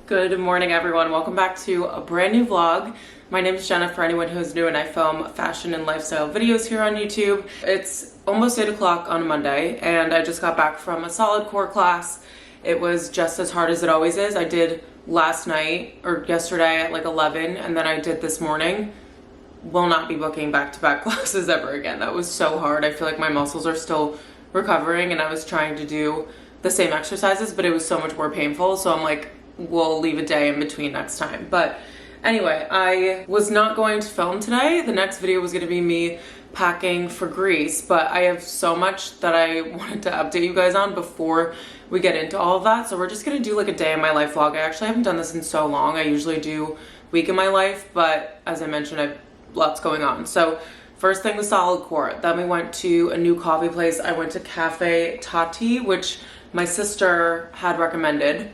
Good morning, everyone. Welcome back to a brand new vlog. My name is Jenna, for anyone who is new, and I film fashion and lifestyle videos here on YouTube. It's almost 8 o'clock on a Monday, and I just got back from a solid core class. It was just as hard as it always is. I did last night, or yesterday at like 11, and then I did this morning. Will not be booking back-to-back classes ever again. That was so hard. I feel like my muscles are still recovering, and I was trying to do the same exercises, but it was so much more painful, so I'm like, we'll leave a day in between next time. But anyway, I was not going to film today. The next video was going to be me packing for Greece, but I have so much that I wanted to update you guys on before we get into all of that. So we're just going to do like a day in my life vlog. I actually haven't done this in so long. I usually do week in my life, but as I mentioned, I've lots going on. So first thing was solid core. Then we went to a new coffee place. I went to Cafe Tati, which my sister had recommended.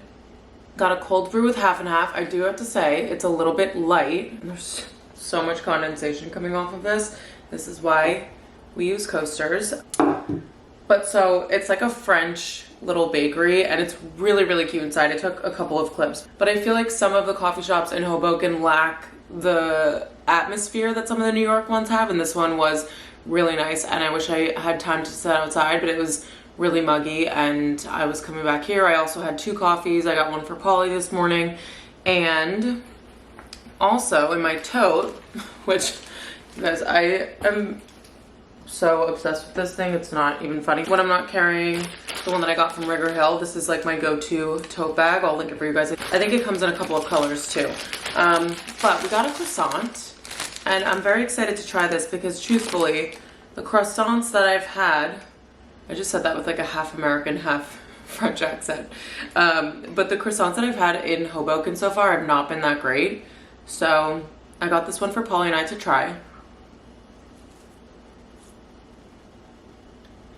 Got a cold brew with half and half. I do have to say it's a little bit light. There's so much condensation coming off of this. This is why we use coasters. But so it's like a French little bakery, and it's really, really cute inside. I took a couple of clips, but I feel like some of the coffee shops in Hoboken lack the atmosphere that some of the New York ones have, and this one was really nice. And I wish I had time to sit outside, but it was really muggy, and I was coming back here. I also had 2 coffees. I got one for Polly this morning, and also in my tote, which you guys, I am so obsessed with this thing, it's not even funny. When I'm not carrying the one that I got from Rigger Hill, this is like my go-to tote bag. I'll link it for you guys. I think it comes in a couple of colors too. But we got a croissant, and I'm very excited to try this because truthfully, the croissants that I've had, I just said that with like a half American, half French accent. But the croissants that I've had in Hoboken so far have not been that great. So I got this one for Polly and I to try.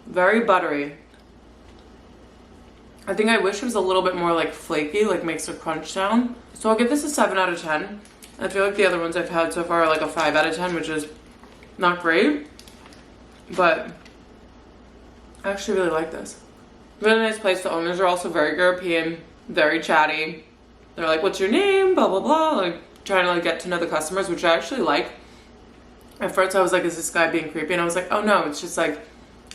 Very buttery. I think I wish it was a little bit more like flaky, like makes a crunch sound. So I'll give this a 7 out of 10. I feel like the other ones I've had so far are like a 5 out of 10, which is not great, but I actually really like this. Really nice place. The owners are also very European, very chatty. They're like, what's your name? Blah, blah, blah. Like trying to like get to know the customers, which I actually like. At first I was like, is this guy being creepy? And I was like, oh no, it's just like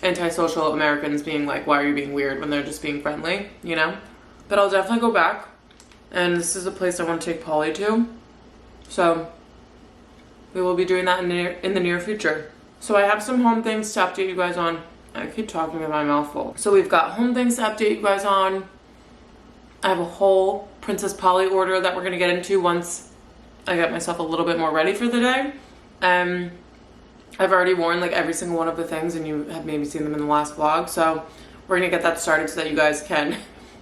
antisocial Americans being like, why are you being weird, when they're just being friendly, you know? But I'll definitely go back. And this is a place I want to take Polly to. So we will be doing that in the near future. So I have some home things to update you guys on. I keep talking with my mouth full. So we've got home things to update you guys on. I have a whole Princess Polly order that we're going to get into once I get myself a little bit more ready for the day. I've already worn like every single one of the things, and you have maybe seen them in the last vlog. So we're going to get that started so that you guys can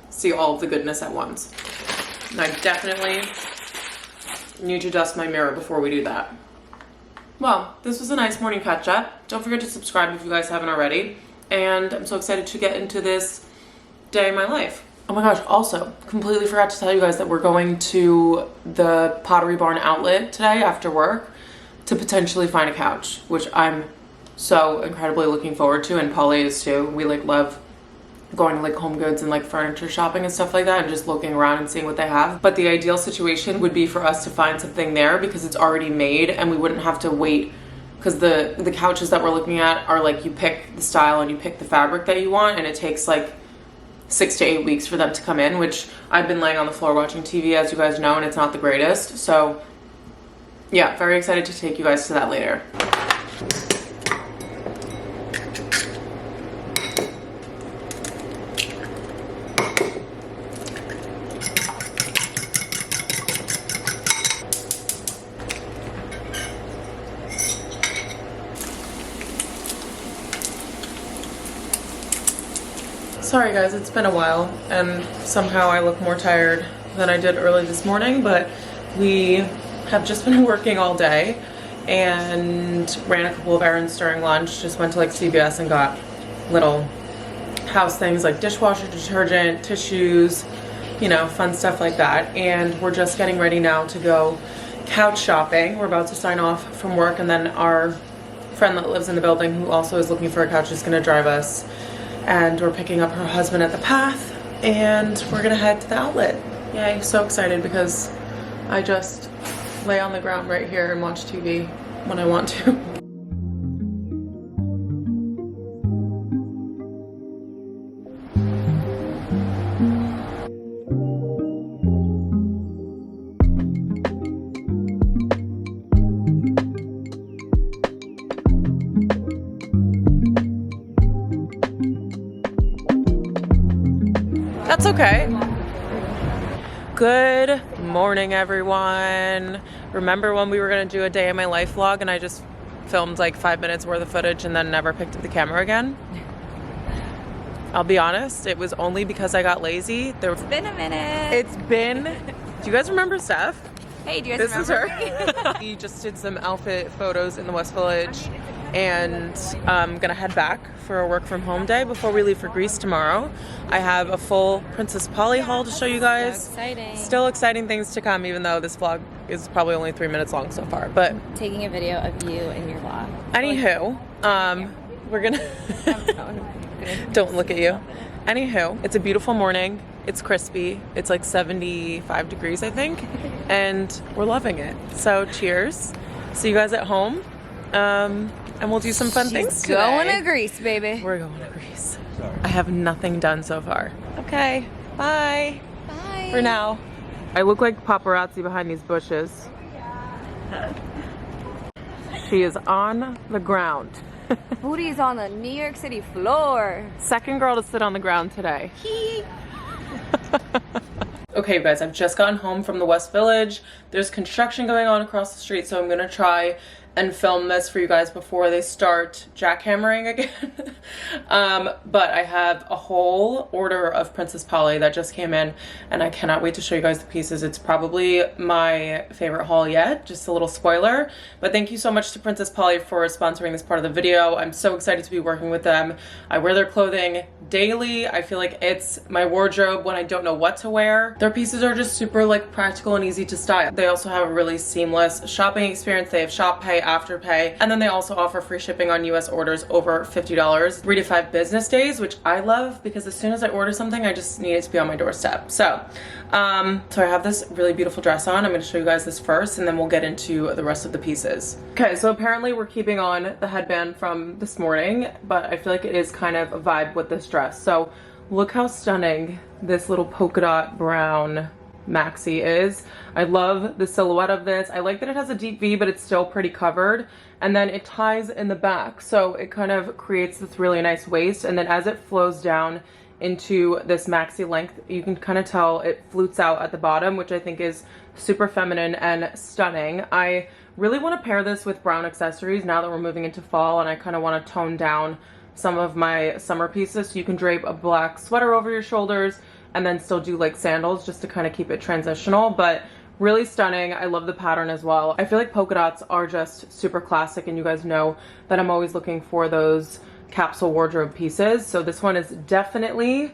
see all of the goodness at once. And I definitely need to dust my mirror before we do that. Well, this was a nice morning catch up. Don't forget to subscribe if you guys haven't already. And I'm so excited to get into this day in my life. Oh my gosh, also completely forgot to tell you guys that we're going to the Pottery Barn outlet today after work to potentially find a couch, which I'm so incredibly looking forward to, and Polly is too. We like love going to like Home Goods and like furniture shopping and stuff like that, and just looking around and seeing what they have. But the ideal situation would be for us to find something there because it's already made, and we wouldn't have to wait, because the couches that we're looking at are like, you pick the style and you pick the fabric that you want, and it takes like 6 to 8 weeks for them to come in, which I've been laying on the floor watching TV, as you guys know, and it's not the greatest. So yeah, very excited to take you guys to that later. Sorry guys, it's been a while, and somehow I look more tired than I did early this morning, but we have just been working all day and ran a couple of errands during lunch. Just went to like CVS and got little house things like dishwasher detergent, tissues, you know, fun stuff like that. And we're just getting ready now to go couch shopping. We're about to sign off from work, and then our friend that lives in the building who also is looking for a couch is going to drive us, and we're picking up her husband at the path, and we're gonna head to the outlet. Yay, so excited because I just lay on the ground right here and watch TV when I want to. That's okay. Good morning, everyone. Remember when we were gonna do a day in my life vlog and I just filmed like 5 minutes worth of footage and then never picked up the camera again? I'll be honest, it was only because I got lazy. It's been a minute. It's been, do you guys remember Steph? Hey, do you guys remember? This is her. We just did some outfit photos in the West Village and I'm gonna head back for a work from home day before we leave for Greece tomorrow. I have a full Princess Polly haul to show you guys. So exciting. Still exciting things to come, even though this vlog is probably only 3 minutes long so far, but. Taking a video of you in your vlog. Anywho, we're gonna, don't look at you. Anywho, it's a beautiful morning. It's crispy. It's like 75 degrees, I think, and we're loving it. So cheers. See you guys at home. And we'll do some fun things today. Going to Greece, baby. We're going to Greece. I have nothing done so far. Okay, bye. Bye. For now. I look like paparazzi behind these bushes. She is on the ground. Booty's on the New York City floor. Second girl to sit on the ground today. Okay, you guys, I've just gotten home from the West Village. There's construction going on across the street, so I'm gonna try and film this for you guys before they start jackhammering again. But I have a whole order of Princess Polly that just came in, and I cannot wait to show you guys the pieces. It's probably my favorite haul yet, just a little spoiler. But thank you so much to Princess Polly for sponsoring this part of the video. I'm so excited to be working with them. I wear their clothing daily. I feel like it's my wardrobe when I don't know what to wear. Their pieces are just super like practical and easy to style. They also have a really seamless shopping experience. They have shop pay, afterpay, and then they also offer free shipping on US orders over $50, 3 to 5 business days, which I love because as soon as I order something, I just need it to be on my doorstep. So I have this really beautiful dress on. I'm going to show you guys this first and then we'll get into the rest of the pieces. Okay, so apparently we're keeping on the headband from this morning, but I feel like it is kind of a vibe with this dress. So look how stunning this little polka dot brown maxi is. I love the silhouette of this. I like that it has a deep V, but it's still pretty covered. And then it ties in the back, so it kind of creates this really nice waist. And then as it flows down into this maxi length, you can kind of tell it flutes out at the bottom, which I think is super feminine and stunning. I really want to pair this with brown accessories now that we're moving into fall, and I kind of want to tone down some of my summer pieces. So you can drape a black sweater over your shoulders and then still do like sandals just to kind of keep it transitional, but really stunning. I love the pattern as well. I feel like polka dots are just super classic, and you guys know that I'm always looking for those capsule wardrobe pieces. So this one is definitely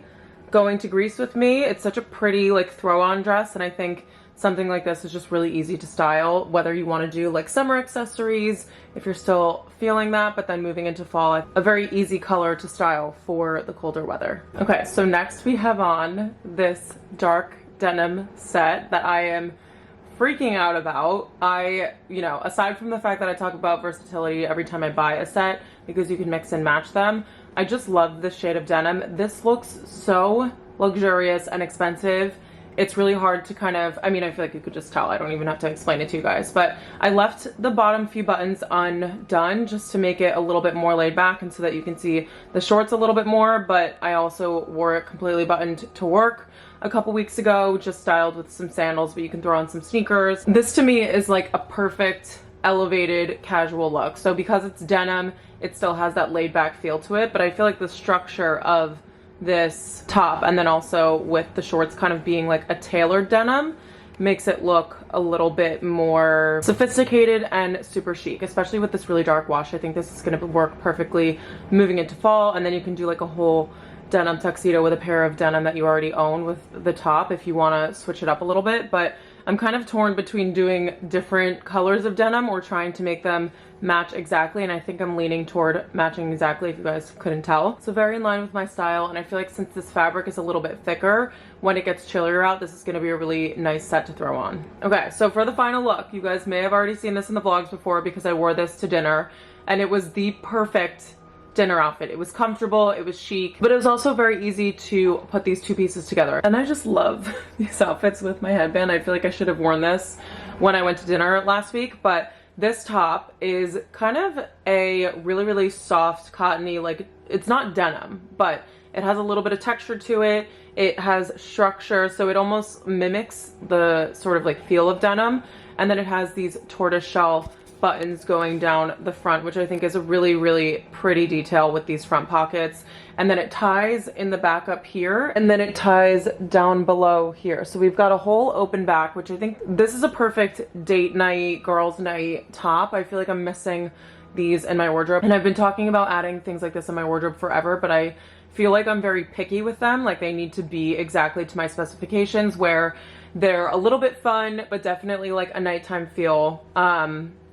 going to Greece with me. It's such a pretty like throw-on dress, and I think something like this is just really easy to style, whether you want to do like summer accessories, if you're still feeling that, but then moving into fall, a very easy color to style for the colder weather. Okay, so next we have on this dark denim set that I am freaking out about. Aside from the fact that I talk about versatility every time I buy a set because you can mix and match them, I just love this shade of denim. This looks so luxurious and expensive. It's really hard to kind of, I feel like you could just tell. I don't even have to explain it to you guys, but I left the bottom few buttons undone just to make it a little bit more laid back and so that you can see the shorts a little bit more, but I also wore it completely buttoned to work a couple weeks ago, just styled with some sandals, but you can throw on some sneakers. This to me is like a perfect elevated casual look. So because it's denim, it still has that laid back feel to it, but I feel like the structure of this top and then also with the shorts kind of being like a tailored denim makes it look a little bit more sophisticated and super chic, especially with this really dark wash. I think this is going to work perfectly moving into fall, and then you can do like a whole denim tuxedo with a pair of denim that you already own with the top if you want to switch it up a little bit. But I'm kind of torn between doing different colors of denim or trying to make them match exactly, and I think I'm leaning toward matching exactly, if you guys couldn't tell. So very in line with my style, and I feel like since this fabric is a little bit thicker, when it gets chillier out, this is going to be a really nice set to throw on. Okay, so for the final look, you guys may have already seen this in the vlogs before because I wore this to dinner, and it was the perfect dinner outfit. It was comfortable, it was chic, but it was also very easy to put these two pieces together. And I just love these outfits with my headband. I feel like I should have worn this when I went to dinner last week, but this top is kind of a really, really soft, cottony, like, it's not denim, but it has a little bit of texture to it. It has structure, so it almost mimics the sort of like feel of denim. And then it has these tortoiseshell buttons going down the front, which I think is a really, really pretty detail with these front pockets. And then it ties in the back up here, and then it ties down below here. So we've got a whole open back, which I think this is a perfect date night, girls night top. I feel like I'm missing these in my wardrobe, and I've been talking about adding things like this in my wardrobe forever, but I feel like I'm very picky with them. Like, they need to be exactly to my specifications, where they're a little bit fun, but definitely like a nighttime feel.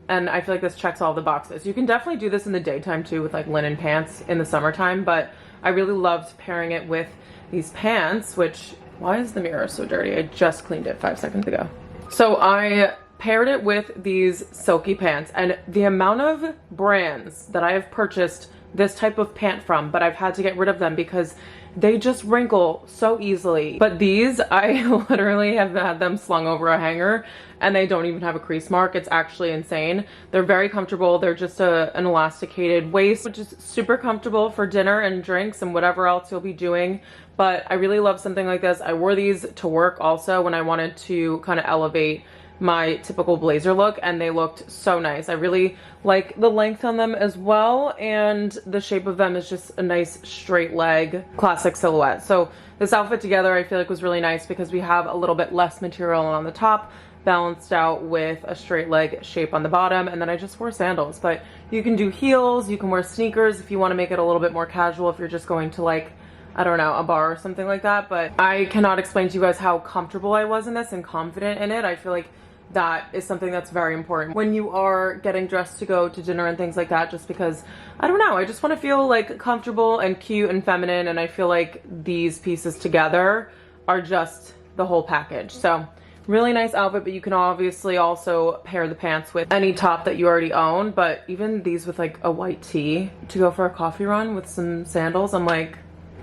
And I feel like this checks all the boxes. You can definitely do this in the daytime too with like linen pants in the summertime, but I really loved pairing it with these pants, which, why is the mirror so dirty? I just cleaned it 5 seconds ago. So I paired it with these silky pants, and the amount of brands that I have purchased this type of pant from, but I've had to get rid of them because they just wrinkle so easily. But these, I literally have had them slung over a hanger and they don't even have a crease mark. It's actually insane. They're very comfortable. They're just an elasticated waist, which is super comfortable for dinner and drinks and whatever else you'll be doing. But I really love something like this. I wore these to work also when I wanted to kind of elevate my typical blazer look, and they looked so nice. I really like the length on them as well, and the shape of them is just a nice straight leg classic silhouette. So this outfit together I feel like was really nice because we have a little bit less material on the top, balanced out with a straight leg shape on the bottom, and then I just wore sandals. But you can do heels, you can wear sneakers if you want to make it a little bit more casual, if you're just going to, like, I don't know, a bar or something like that. But I cannot explain to you guys how comfortable I was in this and confident in it. I feel like that is something that's very important when you are getting dressed to go to dinner and things like that, just because, I don't know, I just want to feel like comfortable and cute and feminine, and I feel like these pieces together are just the whole package. So really nice outfit, but you can obviously also pair the pants with any top that you already own. But even these with like a white tee to go for a coffee run with some sandals, I'm like,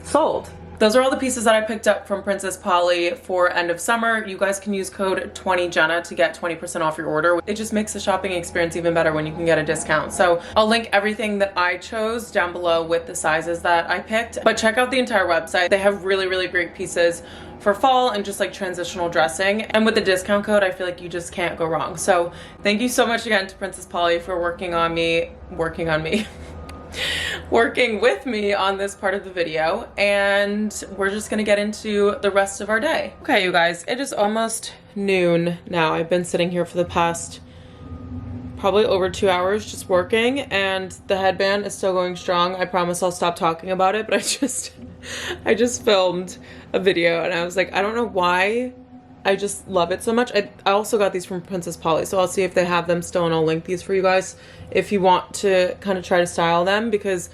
sold. Those are all the pieces that I picked up from Princess Polly for end of summer. You guys can use code 20Jenna to get 20% off your order. It just makes the shopping experience even better when you can get a discount. So I'll link everything that I chose down below with the sizes that I picked. But check out the entire website. They have really, really great pieces for fall and just like transitional dressing. And with the discount code, I feel like you just can't go wrong. So thank you so much again to Princess Polly for working with me on this part of the video, and we're just gonna get into the rest of our day. Okay, you guys, it is almost noon now. I've been sitting here for the past probably over 2 hours just working, and the headband is still going strong. I promise I'll stop talking about it, but I just filmed a video and I was like, I don't know why I just love it so much. I also got these from Princess Polly, so I'll see if they have them still, and I'll link these for you guys if you want to kind of try to style them, because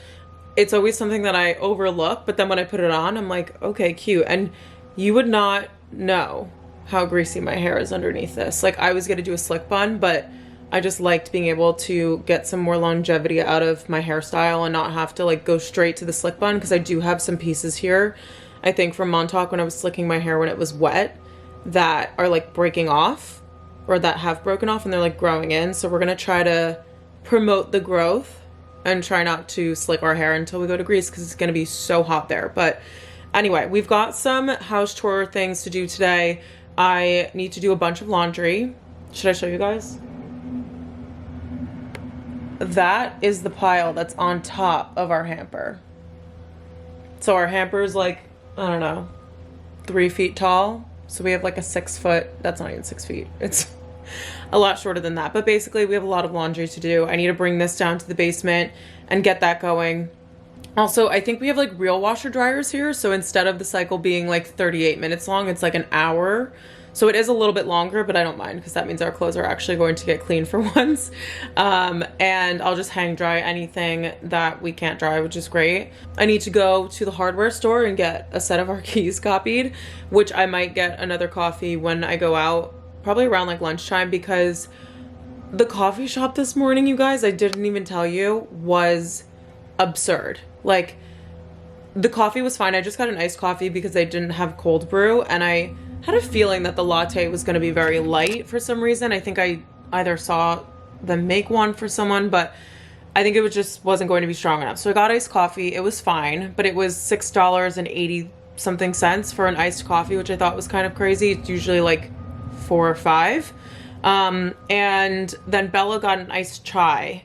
it's always something that I overlook, but then when I put it on, I'm like, okay, cute. And you would not know how greasy my hair is underneath this. Like, I was gonna do a slick bun, but I just liked being able to get some more longevity out of my hairstyle and not have to like go straight to the slick bun, because I do have some pieces here, I think from Montauk when I was slicking my hair when it was wet, that are like breaking off, or that have broken off and they're like growing in. So we're gonna try to promote the growth and try not to slick our hair until we go to Greece, because it's gonna be so hot there. But anyway, we've got some house chore things to do today. I need to do a bunch of laundry. Should I show you guys? That is the pile that's on top of our hamper. So our hamper is like, I don't know, 3 feet tall. So we have like a 6 foot, that's not even 6 feet. It's a lot shorter than that. But basically we have a lot of laundry to do. I need to bring this down to the basement and get that going. Also, I think we have like real washer dryers here. So instead of the cycle being like 38 minutes long, it's like an hour. So it is a little bit longer, but I don't mind because that means our clothes are actually going to get clean for once. And I'll just hang dry anything that we can't dry, which is great. I need to go to the hardware store and get a set of our keys copied, which I might get another coffee when I go out, probably around like lunchtime, because the coffee shop this morning, you guys, I didn't even tell you, was absurd. Like, the coffee was fine. I just got an iced coffee because they didn't have cold brew, and I had a feeling that the latte was going to be very light for some reason. I think I either saw them make one for someone, but I think it wasn't going to be strong enough. So I got iced coffee. It was fine, but it was $6.80 something for an iced coffee, which I thought was kind of crazy. It's usually like $4 or $5. And then Bella got an iced chai,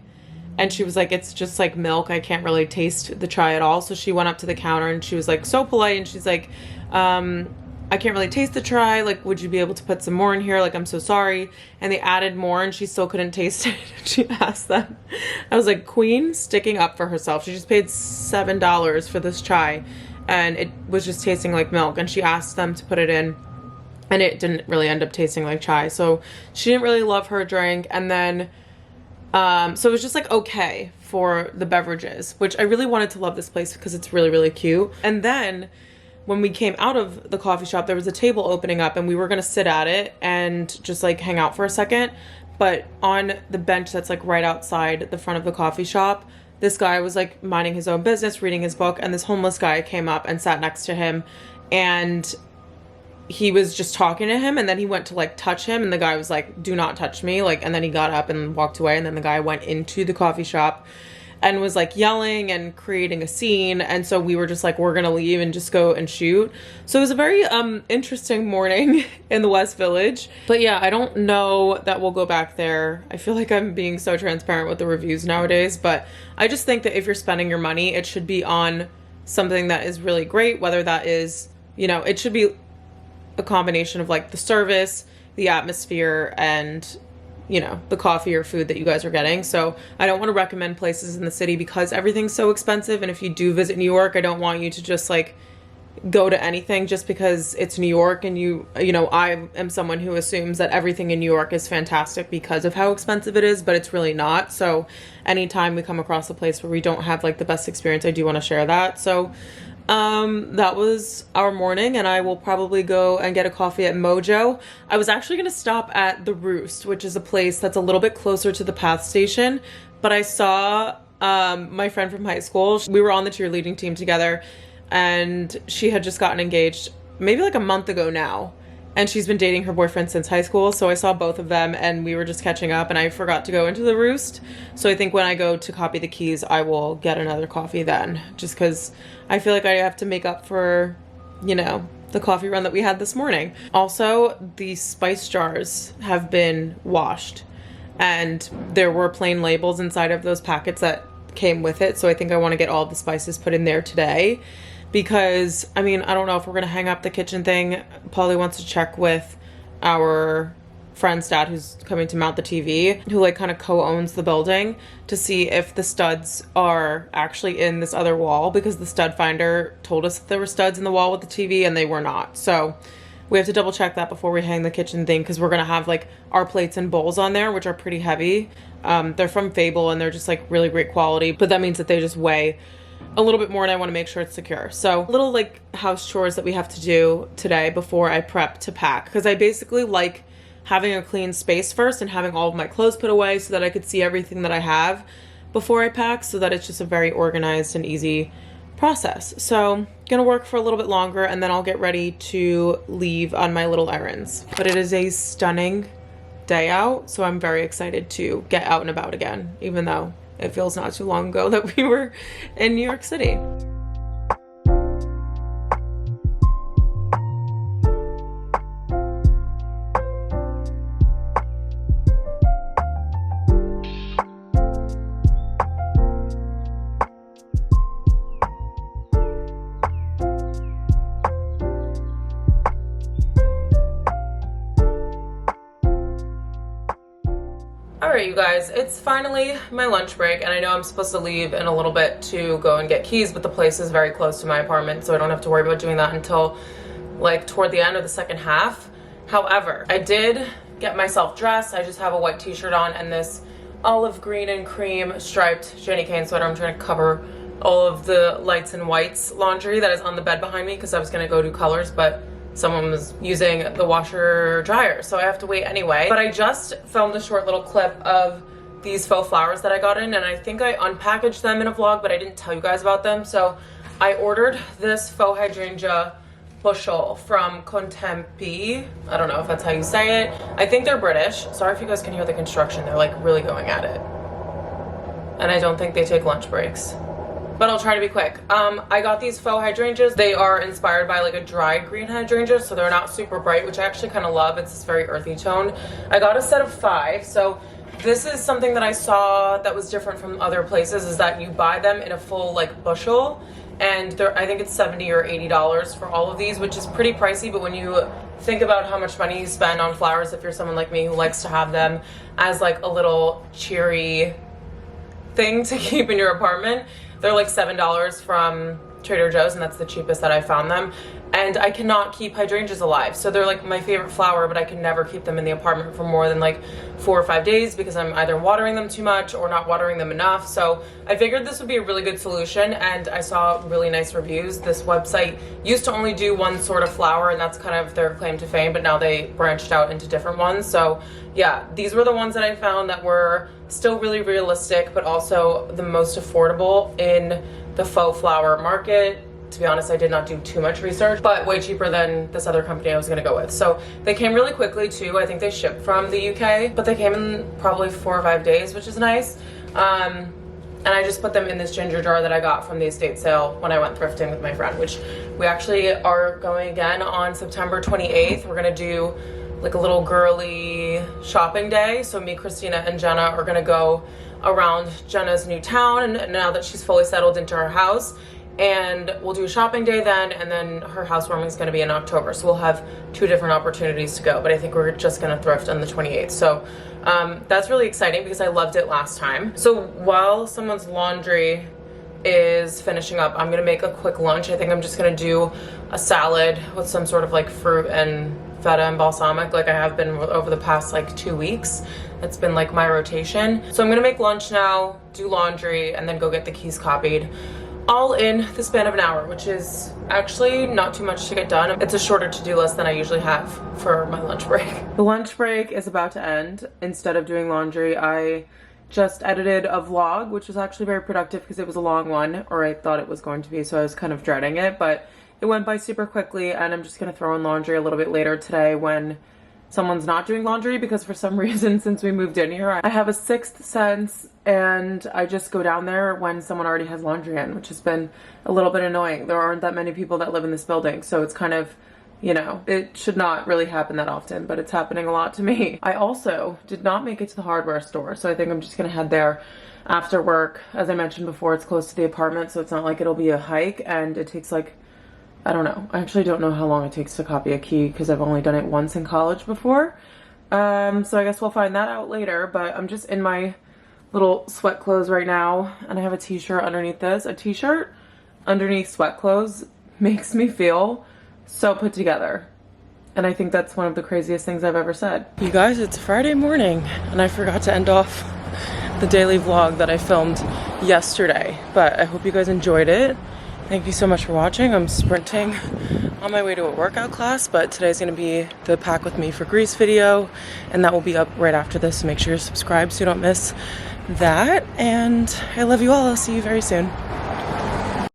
and she was like, it's just like milk. I can't really taste the chai at all. So she went up to the counter and she was like so polite, and she's like, I can't really taste the chai. Like, would you be able to put some more in here? Like, I'm so sorry. And they added more and she still couldn't taste it. She asked them. I was like, queen sticking up for herself. She just paid $7 for this chai and it was just tasting like milk. And she asked them to put it in, and it didn't really end up tasting like chai. So she didn't really love her drink. And then, so it was just like, okay for the beverages, which I really wanted to love this place because it's really, really cute. And then when we came out of the coffee shop, there was a table opening up and we were going to sit at it and just like hang out for a second. But on the bench that's like right outside the front of the coffee shop, this guy was like minding his own business, reading his book, and this homeless guy came up and sat next to him, and he was just talking to him, and then he went to like touch him, and the guy was like, do not touch me. Like, and then he got up and walked away, and then the guy went into the coffee shop and was like yelling and creating a scene. And so we were just like, we're gonna leave and just go and shoot. So it was a very interesting morning in the West Village. But yeah, I don't know that we'll go back there. I feel like I'm being so transparent with the reviews nowadays, but I just think that if you're spending your money, it should be on something that is really great, whether that is, you know, it should be a combination of like the service, the atmosphere, and you know, the coffee or food that you guys are getting. So I don't want to recommend places in the city because everything's so expensive. And if you do visit New York, I don't want you to just like go to anything just because it's New York. And you know, I am someone who assumes that everything in New York is fantastic because of how expensive it is, but it's really not. So anytime we come across a place where we don't have like the best experience, I do want to share that. So that was our morning, and I will probably go and get a coffee at Mojo. I was actually going to stop at The Roost, which is a place that's a little bit closer to the PATH station, but I saw my friend from high school. We were on the cheerleading team together, and she had just gotten engaged maybe like a month ago now, and she's been dating her boyfriend since high school. So I saw both of them and we were just catching up, and I forgot to go into The Roost. So I think when I go to copy the keys, I will get another coffee then, just because I feel like I have to make up for, you know, the coffee run that we had this morning. Also, the spice jars have been washed, and there were plain labels inside of those packets that came with it. So I think I want to get all the spices put in there today, because I mean, I don't know if we're gonna hang up the kitchen thing. Polly wants to check with our friend's dad who's coming to mount the TV, who like kind of co-owns the building, to see if the studs are actually in this other wall, because the stud finder told us that there were studs in the wall with the TV and they were not. So we have to double check that before we hang the kitchen thing, because we're gonna have like our plates and bowls on there, which are pretty heavy. They're from Fable and they're just like really great quality, but that means that they just weigh a little bit more, and I want to make sure it's secure. So little like house chores that we have to do today before I prep to pack, because I basically like having a clean space first and having all of my clothes put away so that I could see everything that I have before I pack, so that it's just a very organized and easy process. So gonna work for a little bit longer, and then I'll get ready to leave on my little errands. But it is a stunning day out, so I'm very excited to get out and about again, even though it feels not too long ago that we were in New York City. Alright, you guys, it's finally my lunch break, and I know I'm supposed to leave in a little bit to go and get keys, but the place is very close to my apartment, so I don't have to worry about doing that until like toward the end of the second half. However, I did get myself dressed. I just have a white t-shirt on and this olive green and cream striped Jenny Kane sweater. I'm trying to cover all of the lights and whites laundry that is on the bed behind me because I was gonna go do colors, but someone was using the washer dryer, so I have to wait anyway. But I just filmed a short little clip of these faux flowers that I got in, and I think I unpackaged them in a vlog, but I didn't tell you guys about them. So I ordered this faux hydrangea bushel from Contempi. I don't know if that's how you say it. I think they're British. Sorry if you guys can hear the construction. They're like really going at it. And I don't think they take lunch breaks. But I'll try to be quick. I got these faux hydrangeas. They are inspired by like a dried green hydrangea, so they're not super bright, which I actually kind of love. It's this very earthy tone. I got a set of 5. So this is something that I saw that was different from other places, is that you buy them in a full like bushel, and I think it's $70 or $80 for all of these, which is pretty pricey. But when you think about how much money you spend on flowers, if you're someone like me who likes to have them as like a little cheery thing to keep in your apartment, they're like $7 from Trader Joe's, and that's the cheapest that I found them. And I cannot keep hydrangeas alive, so they're like my favorite flower, but I can never keep them in the apartment for more than like 4 or 5 days because I'm either watering them too much or not watering them enough. So I figured this would be a really good solution, and I saw really nice reviews. This website used to only do one sort of flower, and that's kind of their claim to fame, but now they branched out into different ones. So yeah, these were the ones that I found that were still really realistic, but also the most affordable in the faux flower market. To be honest, I did not do too much research, but way cheaper than this other company I was gonna go with. So they came really quickly too. I think they shipped from the UK, but they came in probably 4 or 5 days, which is nice. And I just put them in this ginger jar that I got from the estate sale when I went thrifting with my friend, which we actually are going again on September 28th. We're gonna do like a little girly shopping day. So me, Christina, and Jenna are gonna go around Jenna's new town, and now that she's fully settled into her house, and we'll do a shopping day then, and then her housewarming is going to be in October, so we'll have 2 different opportunities to go. But I think we're just going to thrift on the 28th. So that's really exciting because I loved it last time. So while someone's laundry is finishing up, I'm going to make a quick lunch. I think I'm just going to do a salad with some sort of like fruit and feta and balsamic, like I have been over the past like 2 weeks. It's been like my rotation. So I'm going to make lunch now, do laundry, and then go get the keys copied, all in the span of an hour, which is actually not too much to get done. It's a shorter to-do list than I usually have for my lunch break. The lunch break is about to end. Instead of doing laundry, I just edited a vlog, which was actually very productive because it was a long one, or I thought it was going to be, so I was kind of dreading it, but it went by super quickly. And I'm just gonna throw in laundry a little bit later today when someone's not doing laundry, because for some reason since we moved in here, I have a 6th sense and I just go down there when someone already has laundry in, which has been a little bit annoying. There aren't that many people that live in this building, so it's kind of, you know, it should not really happen that often, but it's happening a lot to me. I also did not make it to the hardware store, so I think I'm just gonna head there after work. As I mentioned before, it's close to the apartment, so it's not like it'll be a hike, and it takes like, I don't know. I actually don't know how long it takes to copy a key because I've only done it once in college before. So I guess we'll find that out later, but I'm just in my little sweat clothes right now, and I have a t-shirt underneath this. A t-shirt underneath sweat clothes makes me feel so put together. And I think that's one of the craziest things I've ever said. You guys, it's Friday morning, and I forgot to end off the daily vlog that I filmed yesterday, but I hope you guys enjoyed it. Thank you so much for watching. I'm sprinting on my way to a workout class, but today's gonna be the Pack With Me for Greece video, and that will be up right after this, so make sure you're subscribed so you don't miss that. And I love you all. I'll see you very soon.